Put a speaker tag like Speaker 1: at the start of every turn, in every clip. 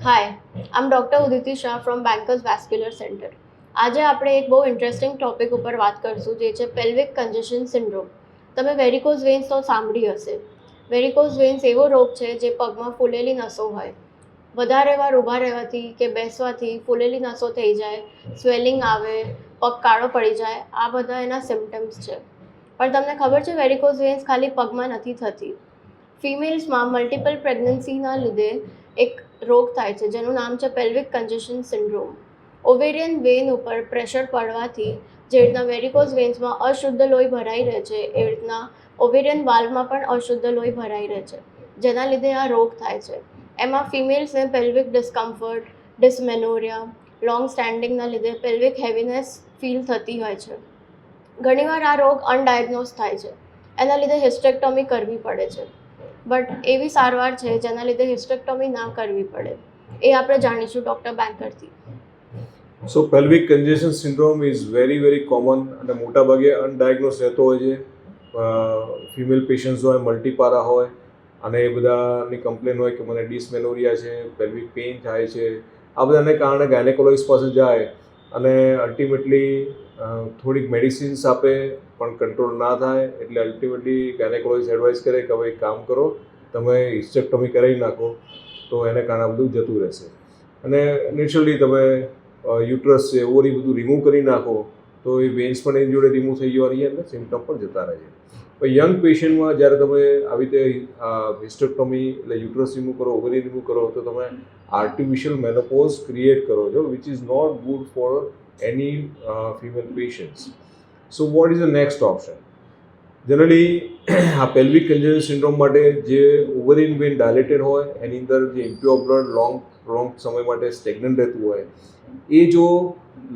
Speaker 1: Hi, am doctor Uditi Shah from Bankers vascular centre. આજે આપણે એક બહુ ઇન્ટરેસ્ટિંગ ટોપિક ઉપર વાત કરશું, જે છે પેલ્વિક કન્જેશન સિન્ડ્રોમ. તમે વેરિકોઝ વેન્સ તો સાંભળી હશે. વેરિકોઝ વેન્સ એવો રોગ છે જે પગમાં ફૂલેલી નસો હોય. વધારે વાર ઊભા રહેવાથી કે બેસવાથી ફૂલેલી નસો થઈ જાય, સ્વેલિંગ આવે, પગ કાળો પડી જાય, આ બધા એના સિમ્ટમ્સ છે. પણ તમને ખબર છે વેરિકોઝ વેન્સ ખાલી પગમાં નથી થતી. ફિમેલ્સમાં મલ્ટિપલ પ્રેગ્નન્સીના લીધે એક રોગ થાય છે જેનું નામ છે pelvic congestion syndrome. Ovarian vein ઉપર પ્રેશર પડવાથી જે રીતના વેરિકોઝ વેન્સમાં અશુદ્ધ લોહી ભરાઈ રહે છે, એ રીતના ઓવેરિયન વાલ્વમાં પણ અશુદ્ધ લોહી ભરાઈ રહે છે, જેના લીધે આ રોગ થાય છે. એમાં ફિમેલ્સને પેલ્વિક ડિસ્કમ્ફર્ટ, ડિસમેનોરિયા, લોંગ સ્ટેન્ડિંગના લીધે પેલ્વિક હેવીનેસ ફીલ થતી હોય છે. ઘણીવાર આ રોગ અનડાયગ્નોઝ થાય છે, એના લીધે હિસ્ટેક્ટોમી કરવી પડે છે. બટ એવી સારવાર છે જેના લીધે હિસ્ટેક્ટોમી ના કરવી પડે, એ આપણે જાણીશું ડૉક્ટર બેન્કરથી.
Speaker 2: So pelvic congestion syndrome is very common અને મોટાભાગે અનડાયગ્નોઝ રહેતો હોય છે. ફિમેલ પેશન્ટ્સ હોય, મલ્ટીપારા હોય અને એ બધાની કમ્પ્લેન હોય કે મને ડિસમેનોરિયા છે, પેલ્વિક પેઇન થાય છે. આ બધાને કારણે ગાયનેકોલોજીસ્ટ પાસે જાય અને અલ્ટિમેટલી થોડીક મેડિસિન્સ આપે પણ કંટ્રોલ ના થાય, એટલે અલ્ટિમેટલી ગાયનેકોલોજીસ્ટ એડવાઇસ કરે કે હવે એક કામ કરો, તમે હિસ્ટેક્ટોમી કરાવી નાખો તો એને કારણે આ બધું જતું રહેશે. અને નેચરલી તમે યુટ્રસ છે, ઓવરી બધું રિમૂવ કરી નાખો તો એ વેન્સ પણ એની જોડે રિમૂવ થઈ જવાની અને સિમ્ટમ પણ જતા રહે છે. પણ યંગ પેશન્ટમાં જ્યારે તમે આવી રીતે હિસ્ટેક્ટોમી એટલે યુટ્રસ રિમૂવ કરો, ઓવરી રિમૂવ કરો તો તમે આર્ટિફિશિયલ મેનોપોઝ ક્રિએટ કરો છો, which is not good for any female patients. So what is the next option? Generally આ પેલ્વિક કન્જેશન સિન્ડ્રોમ માટે જે ઓવરિન વેન ડાયલેટેડ હોય, એની અંદર જે ઇમ્પ્યોર બ્લડ લોંગ સમય માટે સ્ટેગ્નન્ટ રહેતું હોય, એ જો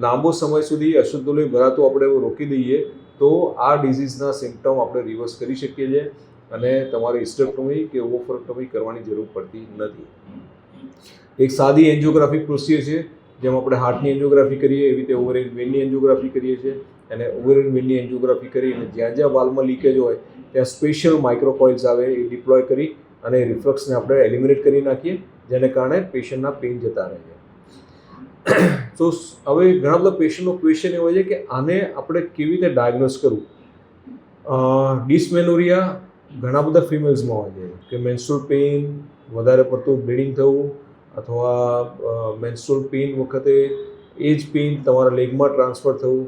Speaker 2: લાંબો સમય સુધી અશુદ્ધ લોહી ભરાતું આપણે રોકી દઈએ તો આ ડિઝીઝના સિમ્ટમ આપણે રિવર્સ કરી શકીએ છીએ અને તમારે હિસ્ટેક્ટોમી કે ઓવોફેરેક્ટોમી કરવાની જરૂર પડતી નથી. એક સાદી એન્જિયોગ્રાફિક પ્રોસિજર છે, જેમ આપણે હાર્ટની એન્જિયોગ્રાફી કરીએ એવી રીતે ઓવરિન વેનની એન્જિયોગ્રાફી કરીએ છીએ. અને ઓવરિન વેનની એન્જિયોગ્રાફી કરી અને જ્યાં જ્યાં વાલ્વમાં લીકેજ હોય ત્યાં સ્પેશિયલ માઇક્રોકોઇલ્સ આવે, એ ડિપ્લોય કરી અને રિફ્લક્સને આપણે એલિમિનેટ કરી નાખીએ, જેને કારણે પેશન્ટના પેઇન જતા રહે છે. તો હવે ઘણા બધા પેશન્ટનો ક્વેશ્ચન એવો છે કે આને આપણે કેવી રીતે ડાયગ્નોઝ કરવું. ડિસમેનોરિયા ઘણા બધા ફિમેલ્સમાં હોય છે કે મેન્સ્ટ્રુઅલ પેઇન, વધારે પડતું બ્લીડિંગ થવું અથવા મેન્સ્ટ્રુઅલ પેઇન વખતે એ જ પેઇન તમારા લેગમાં ટ્રાન્સફર થવું.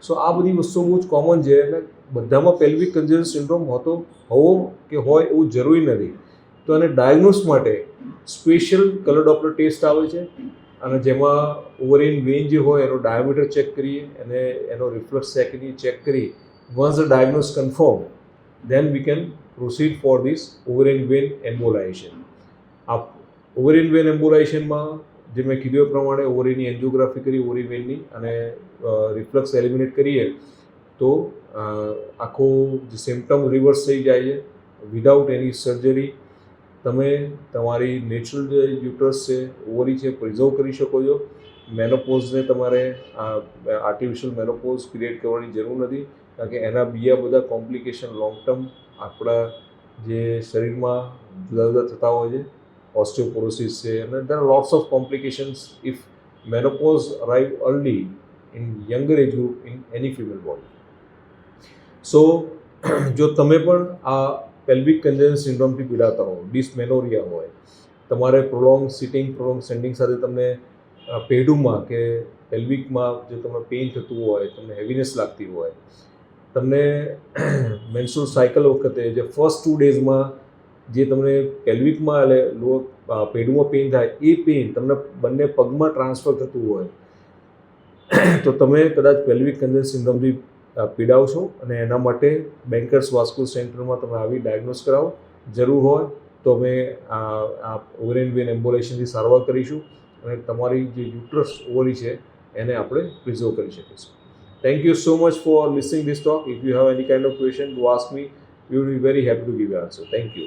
Speaker 2: સો આ બધી વસ્તુઓ બહુ જ કોમન છે અને બધામાં પેલ્વિક કન્જેશન સિન્ડ્રોમ હોવો કે હોય એવું જરૂરી નથી. તો આને ડાયગ્નોઝ માટે સ્પેશિયલ કલર ડોપલર ટેસ્ટ આવે છે અને જેમાં ઓવરિન વેન જે હોય એનો ડાયામીટર ચેક કરીએ અને એનો રિફ્લક્સ ચેક કરી once the diagnose confirm then we can proceed for this ovarian vein embolisation. આ ઓવરિન વેન એમ્બોલાઇઝેશનમાં જે મેં કીધું એ પ્રમાણે ઓવરીની એન્જિયોગ્રાફી કરી ઓવરી વેનની અને રિફ્લક્સ એલિમિનેટ કરીએ તો આખું જે સિમ્ટમ રિવર્સ થઈ જાય છે વિધાઉટ એની સર્જરી. તમે તમારી નેચરલ જે યુટ્રસ છે, ઓવરી છે, પ્રિઝર્વ કરી શકો છો. મેનોપોઝને તમારે આર્ટિફિશિયલ મેનોપોઝ ક્રિએટ કરવાની જરૂર નથી, કારણ કે એના બીજા બધા કોમ્પ્લિકેશન લોંગ ટર્મ આપણા જે શરીરમાં જુદા જુદા થતા હોય છે. ઓસ્ટિયોપોરોસિસ છે અને there are lots of complications if menopause arrive early in younger age group in any female body. So જો તમે પણ આ પેલ્વિક કન્જેશન સિન્ડ્રોમથી પીડાતા હો, ડિસમેનોરિયા હોય, તમારે પ્રોલોંગ સિટિંગ, પ્રોલોંગ સ્ટેન્ડિંગ સાથે તમને પેડુમાં કે પેલ્વિકમાં જો તમને પેઇન થતું હોય, તમને હેવીનેસ લાગતી હોય, તમને મેન્સ્ટ્રુઅલ સાયકલ વખતે જે ફર્સ્ટ 2 ડેઝમાં જે તમને પેલ્વિકમાં એટલે પેડુમાં પેઇન થાય, એ પેઇન તમને બંને પગમાં ટ્રાન્સફર થતું હોય તો તમે કદાચ પેલ્વિક કન્જેશન સિન્ડ્રોમથી પીડાવ છો અને એના માટે બેન્કર્સ વાસ્ક્યુલર સેન્ટરમાં તમે આવી ડાયગ્નોઝ કરાવો. જરૂર હોય તો અમે આ ઓવરિન વેન એમ્બોલાઇઝેશનથી સારવાર કરીશું અને તમારી જે યુટ્રસ ઓવરી છે એને આપણે પ્રિઝર્વ કરી શકીશું. Thank you so much for listening this talk. If you have any kind of question to ask me, we will be very happy to give you answer. Thank you.